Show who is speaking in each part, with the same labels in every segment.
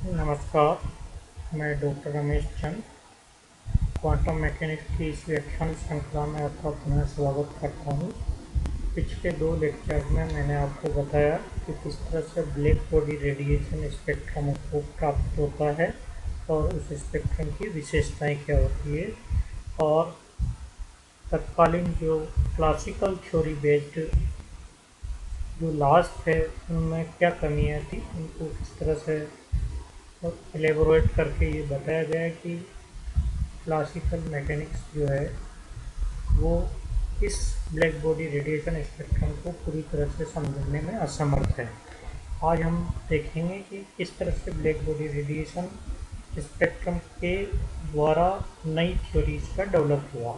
Speaker 1: नमस्कार, मैं doctor Ramesh Chand quantum mechanics की इस व्याख्यान श्रृंखला में आपका पुनः स्वागत करता हूँ। पिछले दो लेक्चर में मैंने आपको बताया कि किस तरह से ब्लैक बॉडी रेडिएशन स्पेक्ट्रम को प्राप्त होता है और उस स्पेक्ट्रम की विशेषताएं क्या होती है और तत्कालीन जो क्लासिकल थ्योरी बेस्ड जो लास्ट है उनमें क्या कमियाँ थी, उनको किस तरह से एलेबोरेट करके ये बताया गया कि क्लासिकल मैकेनिक्स जो है वो इस ब्लैक बॉडी रेडिएशन स्पेक्ट्रम को पूरी तरह से समझने में असमर्थ है। आज हम देखेंगे कि किस तरह से ब्लैक बॉडी रेडिएशन स्पेक्ट्रम के द्वारा नई थ्योरीज का डेवलप हुआ।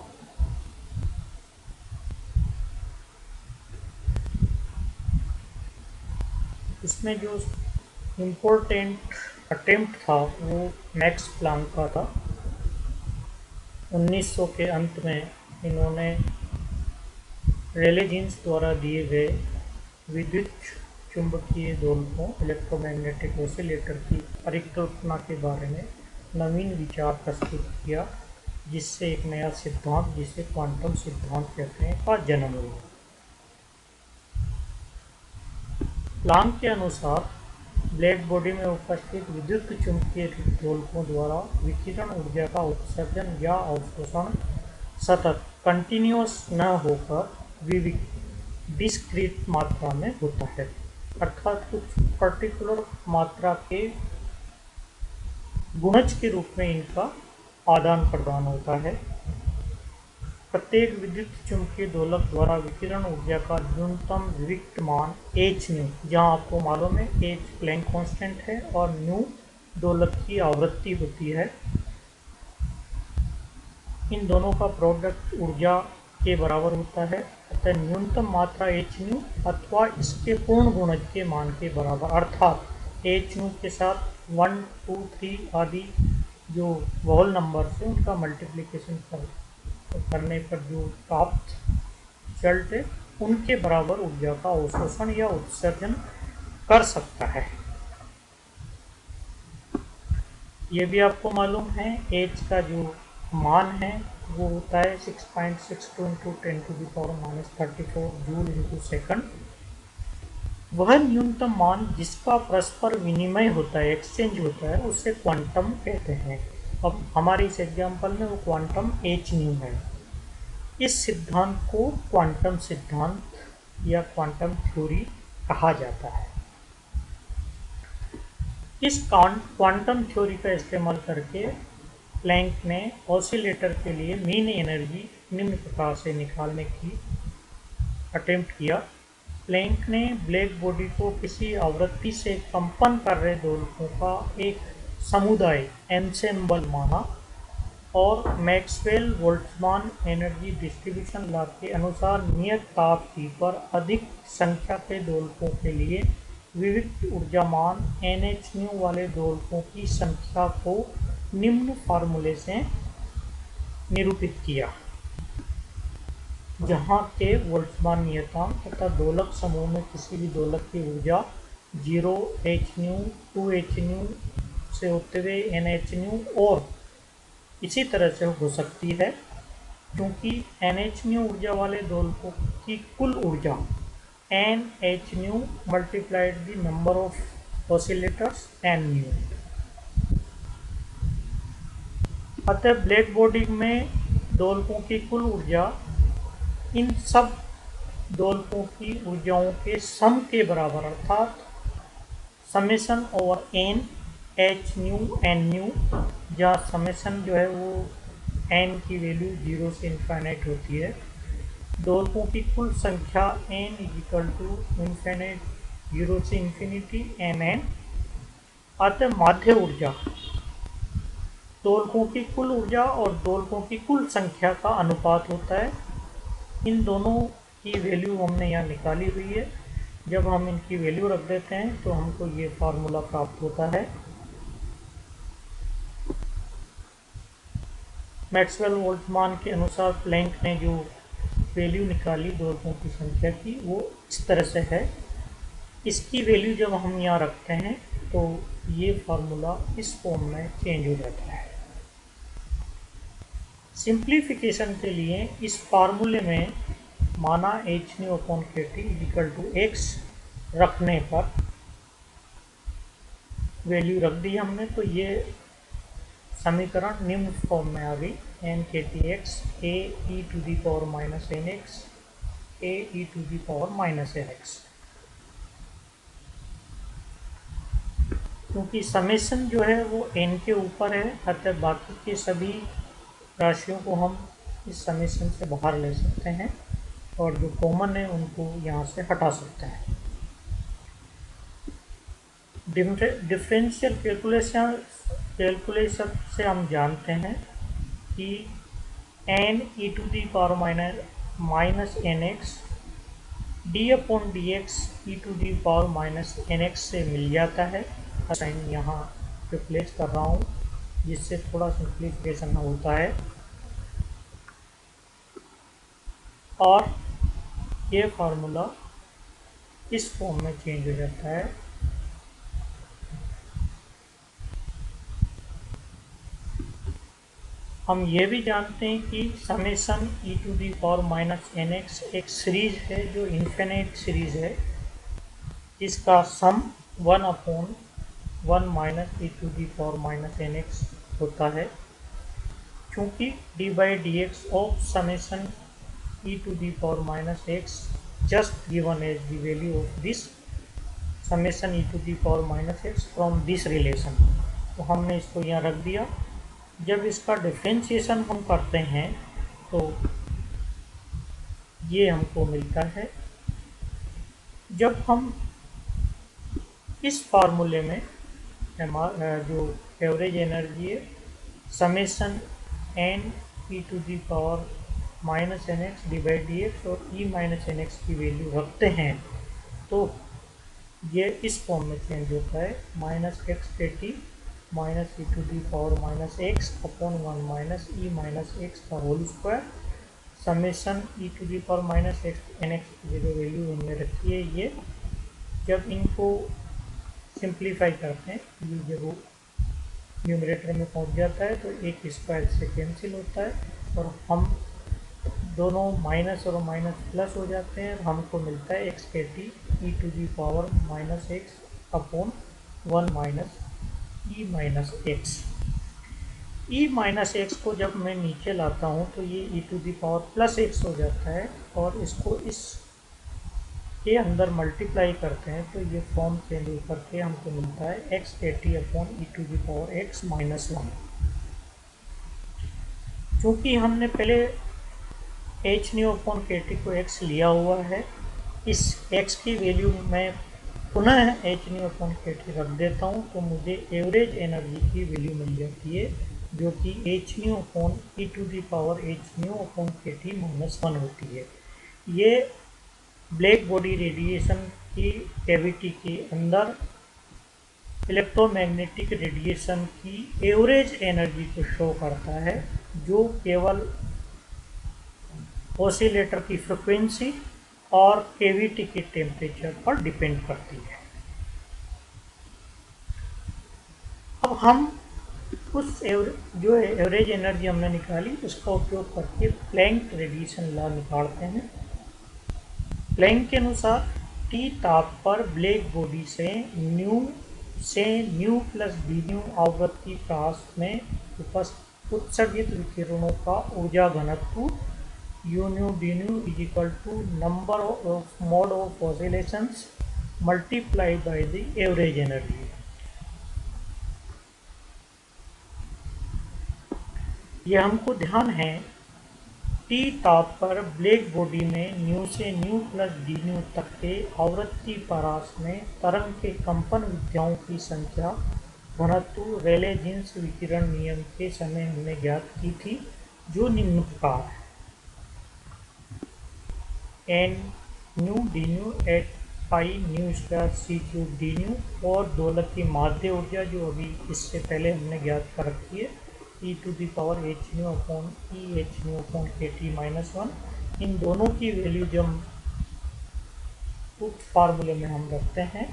Speaker 1: इसमें जो इम्पोर्टेंट अटेम्प्ट था वो मैक्स प्लांक का था। 1900 के अंत में इन्होंने रेले जीन्स द्वारा दिए गए विद्युत चुंबकीय दोलकों इलेक्ट्रोमैग्नेटिक ऑसिलेटर की परिकल्पना के बारे में नवीन विचार प्रस्तुत किया, जिससे एक नया सिद्धांत, जिसे क्वांटम सिद्धांत कहते हैं, का जन्म हुआ। प्लांक के अनुसार ब्लैक बॉडी में उपस्थित विद्युत चुंबकीय दोलकों द्वारा विकिरण ऊर्जा का उत्सर्जन या अवशोषण सतत कंटिन्यूअस न होकर डिस्क्रीट मात्रा में होता है, अर्थात कुछ पर्टिकुलर मात्रा के गुणज के रूप में इनका आदान प्रदान होता है। प्रत्येक विद्युत चुंबकीय दोलक द्वारा विकिरण ऊर्जा का न्यूनतम विविक्त मान h न्यू, जहाँ आपको मालूम है h प्लैंक कांस्टेंट है और न्यू दोलक की आवृत्ति होती है, इन दोनों का प्रोडक्ट ऊर्जा के बराबर होता है। अतः न्यूनतम मात्रा h न्यू अथवा इसके पूर्ण गुणज के मान के बराबर, अर्थात h न्यू के साथ 1, 2, 3 आदि जो वोल नंबर से उनका मल्टीप्लिकेशन करने पर जो प्राप्त रिजल्ट है उनके बराबर ऊर्जा का अवशोषण या उत्सर्जन कर सकता है। ये भी आपको मालूम है h का जो मान है वो होता है 6.62 × 10⁻34 जूल इंटू सेकंड। वह न्यूनतम मान जिसका परस्पर विनिमय होता है, एक्सचेंज होता है, उसे क्वांटम कहते हैं। अब हमारे इस एग्जाम्पल में वो क्वांटम h न्यू है। इस सिद्धांत को क्वांटम सिद्धांत या क्वांटम थ्योरी कहा जाता है। इस क्वांटम थ्योरी का इस्तेमाल करके प्लैंक ने ऑसिलेटर के लिए मीन एनर्जी निम्न प्रकार से निकालने की अटेम्प्ट किया। प्लैंक ने ब्लैक बॉडी को किसी आवृत्ति से कंपन कर रहे दोलकों का एक समुदाय एंसेम्बल माना और Maxwell Boltzmann energy distribution law के अनुसार नियत ताप T पर अधिक संख्या के दोलकों के लिए विविक्त ऊर्जा मान NH न्यू वाले दोलकों की संख्या को निम्न फार्मूले से निरूपित किया, जहाँ के बोल्ट्जमान नियतांक तथा दोलक समूह में किसी भी दोलक की ऊर्जा 0 h न्यू 2 h न्यू से होते हुए NH न्यू और इसी तरह से हो सकती है, क्योंकि NH न्यू ऊर्जा वाले दोलकों की कुल ऊर्जा NH new multiplied the number of oscillators N new. अतः ब्लैक बॉडी में दोलकों की कुल ऊर्जा इन सब दोलकों की ऊर्जाओं के सम के बराबर, अर्थात summation over n h new n new, जहाँ समेशन जो है वो n की वैल्यू 0 से इन्फाइनाइट होती है। दोलकों की कुल संख्या n इन्फिनिट 0 से इन्फिनिटी mn। अतः माध्य ऊर्जा दोलकों की कुल ऊर्जा और दोलकों की कुल संख्या का अनुपात होता है। इन दोनों की वैल्यू हमने यहाँ निकाली हुई है। जब हम इनकी वैल्यू रख देते हैं तो हमको ये फार्मूला प्राप्त होता है। मैक्सवेल बोल्ट्जमान के अनुसार प्लैंक ने जो वैल्यू निकाली दोलकों की संख्या की वो इस तरह से है। इसकी वैल्यू जब हम यहाँ रखते हैं तो ये फार्मूला इस फॉर्म में चेंज हो जाता है। सिंप्लीफिकेशन के लिए इस फार्मूले में माना H nu upon K T equal to x रखने पर वैल्यू रख दी हमने, तो ये समीकरण निम्न फॉर्म में आ गई, N K T X A E to the power minus N X A E to the power minus N X. क्योंकि समेशन जो है वो n के ऊपर है, अतः बाकी के सभी राशियों को हम इस समेशन से बाहर ले सकते हैं और जो कॉमन है उनको यहाँ से हटा सकते हैं। डिफरेंशियल कैलकुलेशन से हम जानते हैं कि n E to the power minus N X D upon D X E to the power minus N X से मिल जाता है। साइन यहाँ रिप्लेस कर रहा हूँ जिससे थोड़ा सिंप्लीफिकेशन होता है, और ये फार्मूला इस फॉर्म में चेंज हो जाता है। हम ये भी जानते हैं कि summation E to the power minus N X एक सीरीज है जो इन्फिनिट सीरीज है, जिसका sum 1/1 minus E to the power minus N X होता है। क्योंकि D by D X of summation E to the power minus X just given as the value of this summation E to the power minus X from this relation, तो हमने इसको यहाँ रख दिया। जब इसका डिफ्रेंशिएशन हम करते हैं तो ये हमको मिलता है। जब हम इस फार्मूले में जो एवरेज एनर्जी है summation N E to the power minus N X divide D X और ई माइनस एन एक्स की वैल्यू रखते हैं, तो ये इस फॉर्म में चेंज होता है, minus X K T minus E to the power minus X upon 1 minus E minus X का whole square summation E to the power minus X N X की जो वैल्यू हमने रखी है ये। जब इनको सिंप्लीफाई करते हैं, ये जब न्यूमरेटर में पहुंच जाता है तो एक स्क्वायर से कैंसिल होता है और हम दोनों माइनस और माइनस प्लस हो जाते हैं। हमको मिलता है X K T E to the power minus X upon 1 minus E minus X. E minus X को जब मैं नीचे लाता हूँ तो ये E to the power plus X हो जाता है, और इसको इस के अंदर मल्टीप्लाई करते हैं तो ये फॉर्म चेंज करके हमको मिलता है X K T upon E to the power X minus 1। चूँकि हमने पहले H nu upon K T को एक्स लिया हुआ है, इस एक्स की वैल्यू मैं पुनः H nu upon K T रख देता हूँ तो मुझे एवरेज एनर्जी की वैल्यू मिल जाती है, जो कि H nu upon E to the power H nu upon K T minus 1 होती है। ये ब्लैक बॉडी रेडिएशन की कैविटी के अंदर इलेक्ट्रोमैग्नेटिक रेडिएशन की एवरेज एनर्जी को शो करता है, जो केवल ऑसिलेटर की फ्रिक्वेंसी और कैविटी के टेम्परेचर पर डिपेंड करती है। अब हम उस जो एवरेज एनर्जी हमने निकाली उसका उपयोग करके प्लैंक रेडिएशन लॉ निकालते हैं। प्लैंक के अनुसार टी ताप पर ब्लैक बॉडी से न्यू प्लस डी न्यू आवृत्ति प्रकाश में उत्सर्जित विकिरणों का ऊर्जा घनत्व U nu D nu is equal to number of mode of oscillations multiply by the average energy. ये हमको ध्यान है टी ताप पर ब्लैक बॉडी में न्यू से न्यू प्लस डी न्यू तक के आवृत्ति परास में तरंग के कंपन विद्याओं की संख्या घनत्व रेले जीन्स विकिरण नियम के समय हमने ज्ञात की थी, जो निम्न प्रकार है N nu D nu eight pi nu square C cube D nu, और दोलक की माध्य ऊर्जा जो अभी इससे पहले हमने ज्ञात कर रखी है E to the power H nu upon E H nu upon K T minus 1। इन दोनों की वैल्यू जब उक्त फार्मूले में हम रखते हैं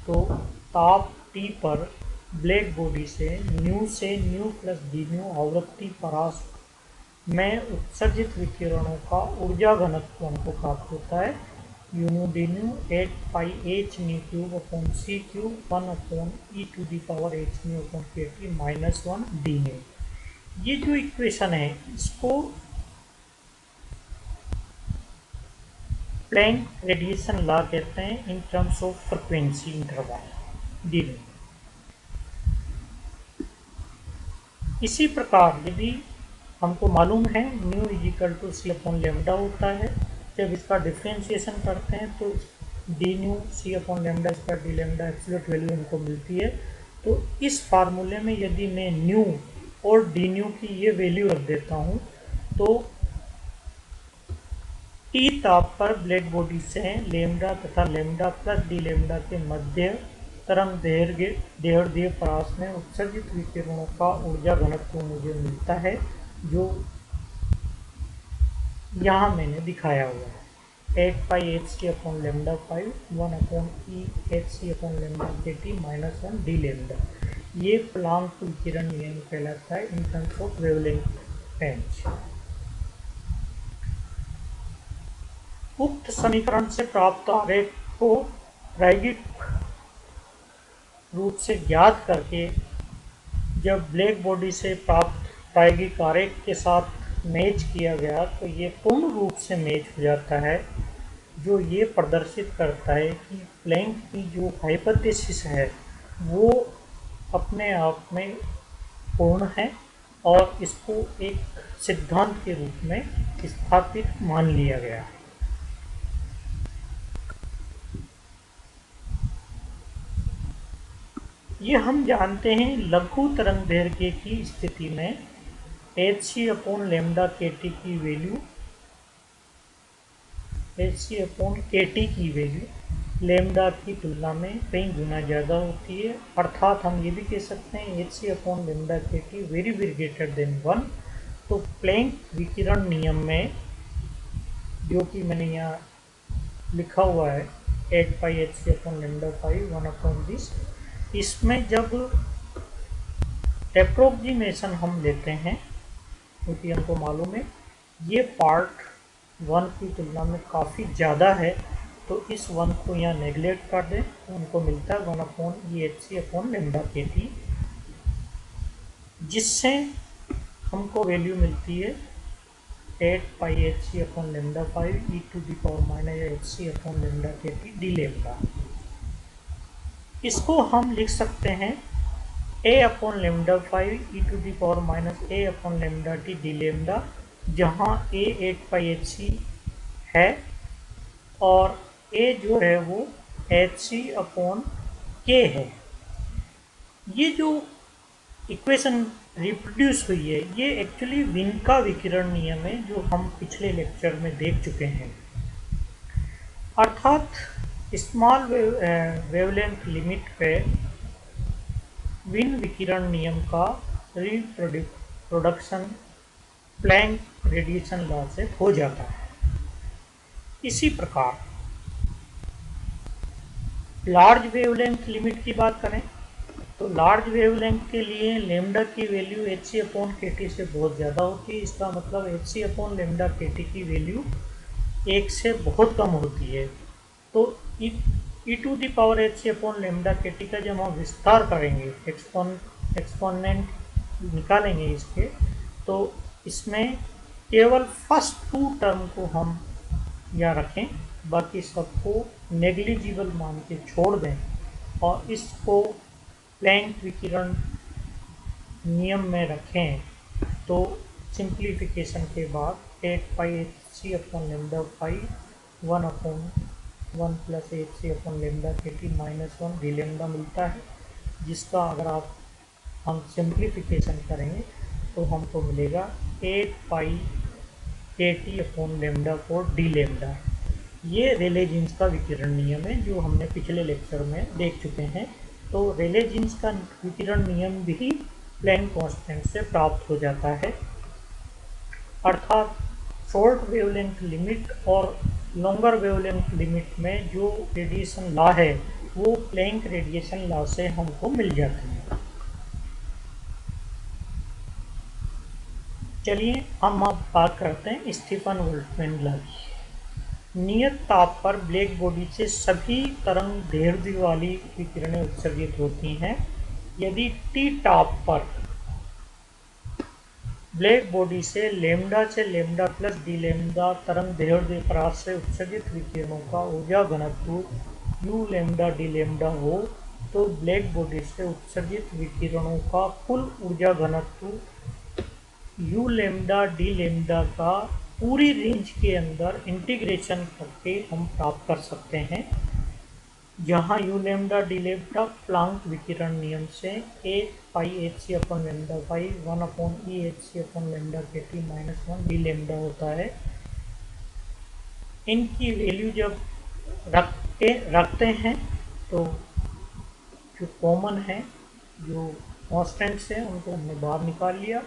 Speaker 1: तो ताप टी पर ब्लैक बॉडी से न्यू प्लस डी न्यू आवृत्ति परास में उत्सर्जित विकिरणों का ऊर्जा घनत्व हमको प्राप्त होता है U nu D nu 8πh nu cube upon C cube 1/e⁻h nu upon K T -1 D nu. ये जो इक्वेशन है इसको प्लैंक रेडिएशन लॉ कहते हैं in terms of frequency interval D nu. इसी प्रकार यदि हमको मालूम है nu equal to C upon lambda होता है, जब इसका डिफ्रेंशिएशन करते हैं तो D nu C upon lambda square D lambda absolute value हमको मिलती है। तो इस फार्मूले में यदि मैं न्यू और डी न्यू की ये वैल्यू रख देता हूँ तो टी ताप पर ब्लैक बॉडी से लेमडा तथा लेमडा प्लस डी लेमडा के मध्य तरंग दैर्ध्य परास में उत्सर्जित विकिरणों का ऊर्जा घनत्व मुझे मिलता है, जो यहाँ मैंने दिखाया हुआ है 8πhc upon lambda 5 1/e⁻h upon lambda K T -1 D lambda. ये प्लांक विकिरण नियम कहलाता है इन टर्म्स ऑफ वेवलेंथ रेंज। उक्त समीकरण से प्राप्त आरेख को प्रायोगिक रूप से ज्ञात करके जब ब्लैक बॉडी से प्राप्त प्रायोगिक आरेख के साथ मैच किया गया तो ये पूर्ण रूप से मैच हो जाता है, जो ये प्रदर्शित करता है कि प्लैंक की जो हाइपोथेसिस है वो अपने आप में पूर्ण है और इसको एक सिद्धांत के रूप में स्थापित मान लिया गया है। ये हम जानते हैं लघु तरंग दैर्घ्य की स्थिति में hc upon lambda K T की value hc upon K T की वैल्यू लेमडा की तुलना में कई गुना ज़्यादा होती है, अर्थात हम ये भी कह सकते हैं hc upon lambda K T very greater than 1। तो प्लैंक विकिरण नियम में जो कि मैंने यहाँ लिखा हुआ है 8πhc अपॉन लेमडा 5 1/this, इसमें जब एप्रोक्सीमेशन हम लेते हैं क्योंकि हमको मालूम है ये पार्ट 1 की तुलना में काफ़ी ज़्यादा है, तो इस 1 को यहाँ नेगलेक्ट कर दें तो हमको मिलता है 1/e⁻h upon lambda K T, जिससे हमको वैल्यू मिलती है 8πhc upon lambda 5 e⁻h upon lambda K T D lambda. इसको हम लिख सकते हैं a upon lambda 5 e⁻a upon lambda T D lambda, जहाँ a 8πhc है और a जो है वो hc अपॉन k है। ये जो इक्वेशन रिप्रोड्यूस हुई है ये एक्चुअली विन का विकिरण नियम है जो हम पिछले लेक्चर में देख चुके हैं, अर्थात स्मॉल वेवलेंथ लिमिट पे विन विकिरण नियम का रिप्रोडक्शन प्लैंक रेडिएशन लॉ से हो जाता है। इसी प्रकार लार्ज वेवलेंथ लिमिट की बात करें तो लार्ज वेवलेंथ के लिए लेमडा की value hc upon K T से बहुत ज़्यादा होती है। इसका मतलब hc upon lambda K T की वैल्यू 1 से बहुत कम होती है। तो e⁻h upon lambda K T का जब हम विस्तार करेंगे एक्सपोनेंट निकालेंगे इसके, तो इसमें केवल फर्स्ट 2 टर्म को हम यहाँ रखें, बाकी सबको नेग्लिजिबल मान के छोड़ दें और इसको प्लैंक विकिरण नियम में रखें, तो सिंप्लीफिकेशन के बाद 8πhc upon lambda 5 1/1 plus hc upon lambda K T -1 D lambda मिलता है, जिसका अगर हम सिंप्लीफिकेशन करेंगे तो हमको मिलेगा 8π के T upon lambda 4 D lambda. ये रेले जीन्स का विकिरण नियम है जो हमने पिछले लेक्चर में देख चुके हैं। तो रेले जीन्स का विकिरण नियम भी प्लैंक कांस्टेंट से प्राप्त हो जाता है, अर्थात शॉर्ट वेवलेंथ लिमिट और लॉन्गर वेवलेंथ लिमिट में जो रेडिएशन लॉ है वो प्लैंक रेडिएशन लॉ से हमको मिल जाते हैं। चलिए हम अब बात करते हैं स्टीफन बोल्ट्जमैन लॉ की। नियत ताप पर ब्लैक बॉडी से सभी तरंग दैर्ध्य वाली विकिरणें उत्सर्जित होती हैं। यदि टी ताप पर ब्लैक बॉडी से लेमडा प्लस डी लेमडा तरंग दैर्ध्य परास से उत्सर्जित विकिरणों का ऊर्जा घनत्व यू लेमडा डी लेमडा हो, तो ब्लैक बॉडी से उत्सर्जित विकिरणों का कुल ऊर्जा घनत्व यू लेमडा डी लेमडा का पूरी रेंज के अंदर इंटीग्रेशन करके हम प्राप्त कर सकते हैं, जहां U lambda D lambda Planck विकिरण नियम से 8 pi H C upon lambda by 1 upon E H C upon lambda K T minus 1 D lambda होता है। इनकी वैल्यू जब रखते हैं तो जो कॉमन है, जो कॉन्स्टेंट्स हैं, उनको हमने बाहर निकाल लिया।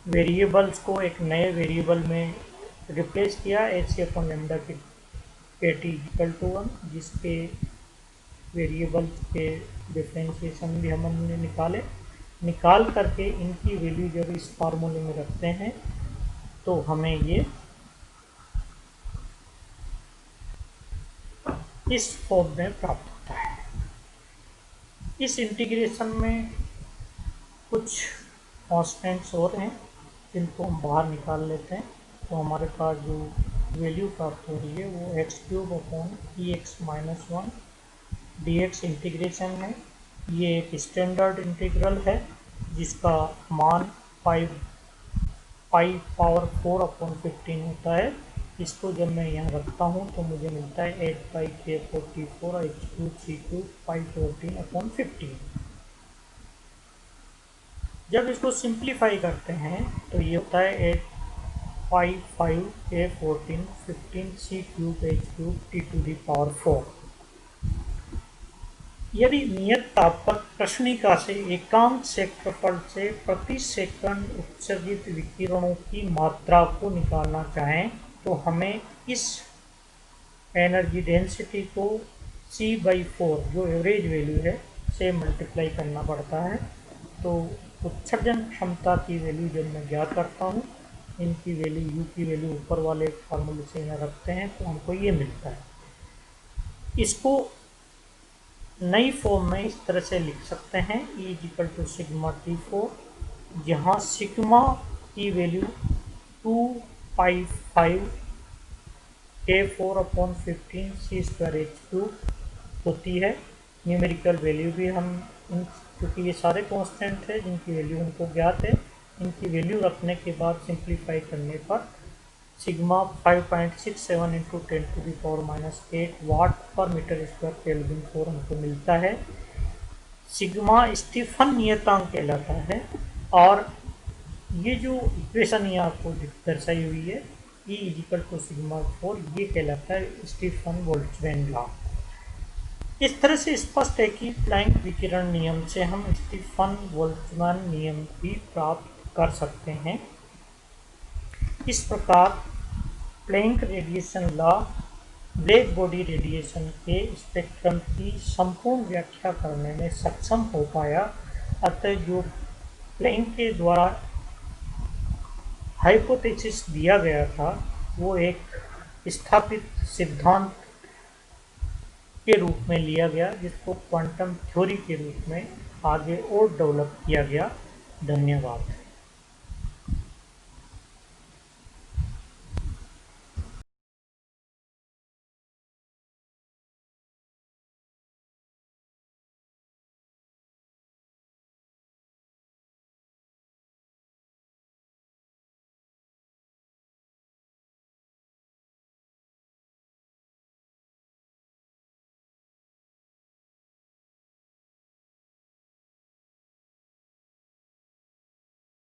Speaker 1: वेरिएबल्स को एक नए वेरिएबल में रिप्लेस किया, H C upon lambda K T equal to 1, जिसके वेरिएबल के डिफ्रेंशिएशन भी हमने निकाल करके इनकी वैल्यू जब इस फार्मूले में रखते हैं तो हमें ये इस फॉर्म में प्राप्त होता है। इस इंटीग्रेशन में कुछ कॉन्स्टेंट्स और हैं जिनको हम बाहर निकाल लेते हैं, तो हमारे पास जो वैल्यू प्राप्त हो रही है वो X cube upon E X minus 1 D X integration है। ये एक स्टैंडर्ड इंटीग्रल है जिसका मान 5 पाई पावर 4 अपॉन 15 होता है। इसको जब मैं यहाँ रखता हूँ तो मुझे मिलता है 8 पाई के 44 एच क्यूब सी क्यूब पाई 14 अपॉन 15। जब इसको सिंप्लीफाई करते हैं तो ये होता है 8 pi 5 A 14 15 C cube H cube T to the power 4। यदि नियत ताप पर कृष्णिका से एकांक क्षेत्रफल से प्रति सेकंड उत्सर्जित विकिरणों की मात्रा को निकालना चाहें तो हमें इस एनर्जी डेंसिटी को C/4 जो एवरेज वैल्यू है से मल्टीप्लाई करना पड़ता है। तो उत्सर्जन क्षमता की वैल्यू जब मैं ज्ञात करता हूँ, इनकी वैल्यू यू की वैल्यू ऊपर वाले फार्मूले से यहाँ रखते हैं तो हमको ये मिलता है। इसको नई फॉर्म में इस तरह से लिख सकते हैं, E equal to sigma T4, जहाँ सिग्मा की वैल्यू 2 पाई 5 K4 अपॉन 15 सी स्क्वायर एच क्यूब होती है। न्यूमेरिकल वैल्यू भी हम क्योंकि ये सारे कांस्टेंट है जिनकी वैल्यू हमको ज्ञात है, इनकी वैल्यू रखने के बाद सिंप्लीफाई करने पर sigma 5.67 into 10 to the power minus 8 watt per metre square kelvin 4 हमको मिलता है। सिग्मा स्टीफन नियतांक कहलाता है और ये जो इक्वेशन यहाँ आपको दर्शाई हुई है E इक्वल टू सिग्मा 4, ये कहलाता है स्टीफन बोल्ट्जमैन लॉ। इस तरह से स्पष्ट है कि प्लैंक विकिरण नियम से हम स्टीफन बोल्ट्जमैन नियम भी प्राप्त कर सकते हैं। इस प्रकार Planck radiation law black body radiation के स्पेक्ट्रम की संपूर्ण व्याख्या करने में सक्षम हो पाया। अतः जो प्लैंक के द्वारा हाइपोथेसिस दिया गया था वो एक स्थापित सिद्धांत के रूप में लिया गया, जिसको क्वांटम थ्योरी के रूप में आगे और डेवलप किया गया। धन्यवाद।